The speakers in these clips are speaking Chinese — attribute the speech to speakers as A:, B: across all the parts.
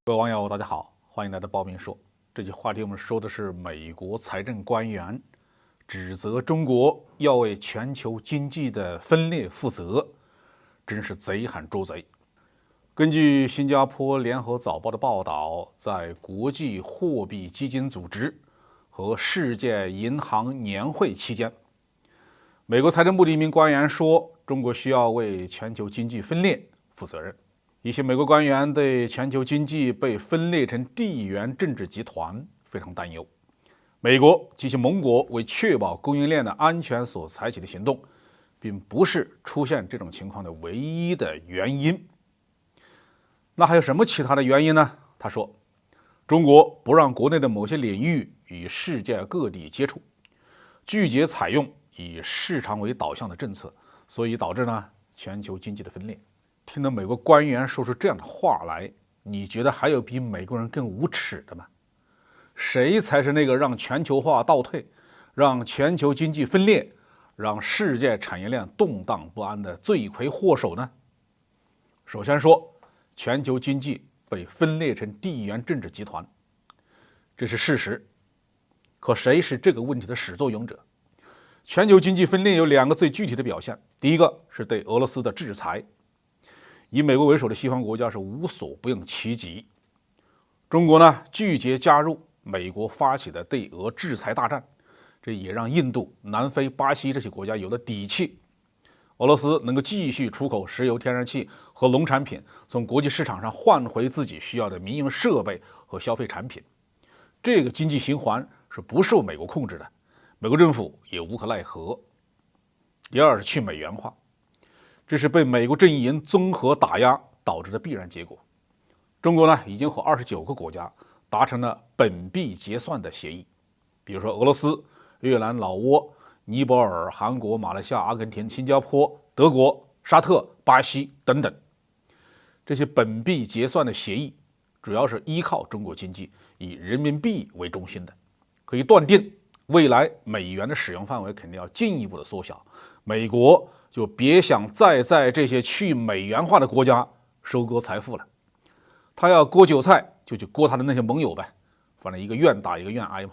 A: 各位网友，大家好，欢迎来到报明说。这期话题我们说的是美国财政官员指责中国要为全球经济的分裂负责，真是贼喊捉贼。根据新加坡联合早报的报道，在国际货币基金组织和世界银行年会期间，美国财政部的一名官员说，中国需要为全球经济分裂负责任。一些美国官员对全球经济被分裂成地缘政治集团非常担忧。美国及其盟国为确保供应链的安全所采取的行动，并不是出现这种情况的唯一的原因。那还有什么其他的原因呢？他说，中国不让国内的某些领域与世界各地接触，拒绝采用以市场为导向的政策，所以导致全球经济的分裂。听到美国官员说出这样的话来，你觉得还有比美国人更无耻的吗？谁才是那个让全球化倒退，让全球经济分裂，让世界产业链动荡不安的罪魁祸首呢？首先说，全球经济被分裂成地缘政治集团，这是事实。可谁是这个问题的始作俑者？全球经济分裂有两个最具体的表现，第一个是对俄罗斯的制裁。以美国为首的西方国家是无所不用其极。中国拒绝加入美国发起的对俄制裁大战，这也让印度、南非、巴西这些国家有了底气。俄罗斯能够继续出口石油、天然气和农产品，从国际市场上换回自己需要的民用设备和消费产品。这个经济循环是不受美国控制的，美国政府也无可奈何。第二是去美元化。这是被美国阵营综合打压导致的必然结果。中国已经和29个国家达成了本币结算的协议，比如说俄罗斯、越南、老挝、尼泊尔、韩国、马来西亚、阿根廷、新加坡、德国、沙特、巴西等等。这些本币结算的协议主要是依靠中国经济以人民币为中心的，可以断定未来美元的使用范围肯定要进一步的缩小，美国就别想再在这些去美元化的国家收割财富了。他要割韭菜，就去割他的那些盟友呗，反正一个愿打一个愿挨嘛。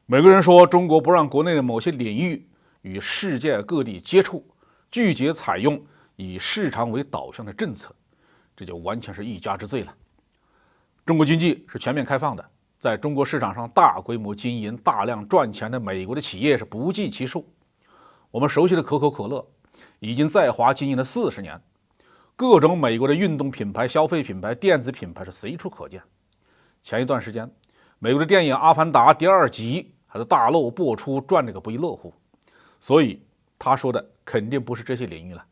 A: 美国人说中国不让国内的某些领域与世界各地接触，拒绝采用以市场为导向的政策，这就完全是一家之罪了。中国经济是全面开放的，在中国市场上大规模经营、大量赚钱的美国的企业是不计其数。我们熟悉的可口可乐已经在华经营了40年，各种美国的运动品牌、消费品牌、电子品牌是随处可见。前一段时间，美国的电影《阿凡达》第2集还是大陆播出，赚了个不亦乐乎。所以他说的肯定不是这些领域了。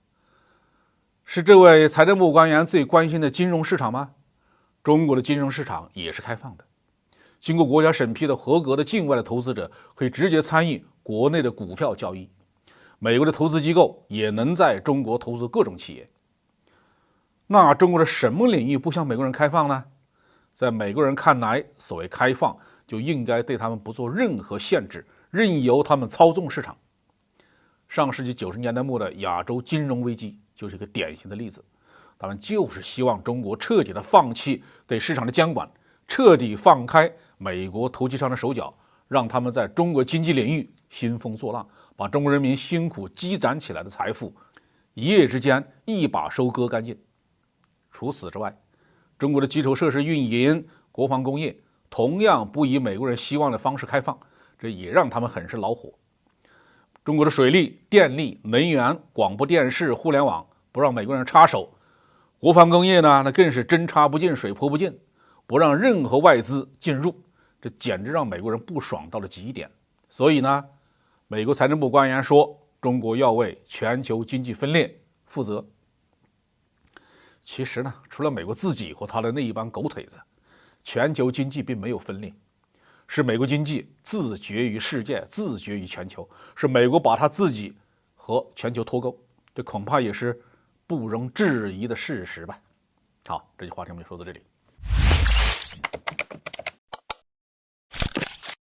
A: 是这位财政部官员最关心的金融市场吗？中国的金融市场也是开放的，经过国家审批的合格的境外的投资者可以直接参与国内的股票交易。美国的投资机构也能在中国投资各种企业。那中国的什么领域不向美国人开放呢？在美国人看来，所谓开放就应该对他们不做任何限制，任由他们操纵市场。上世纪90年代末的亚洲金融危机就是一个典型的例子。他们就是希望中国彻底的放弃对市场的监管，彻底放开美国投机商的手脚，让他们在中国经济领域兴风作浪，把中国人民辛苦积攒起来的财富一夜之间一把收割干净。除此之外，中国的基础设施运营、国防工业同样不以美国人希望的方式开放，这也让他们很是恼火。中国的水利、电力、能源、广播电视、互联网不让美国人插手，国防工业那更是针插不进水泼不进，不让任何外资进入，这简直让美国人不爽到了极点。所以美国财政部官员说中国要为全球经济分裂负责。其实除了美国自己和他的那一帮狗腿子，全球经济并没有分裂，是美国经济自绝于世界，自绝于全球，是美国把他自己和全球脱钩，这恐怕也是不容置疑的事实吧。好，这句话题我们就说到这里。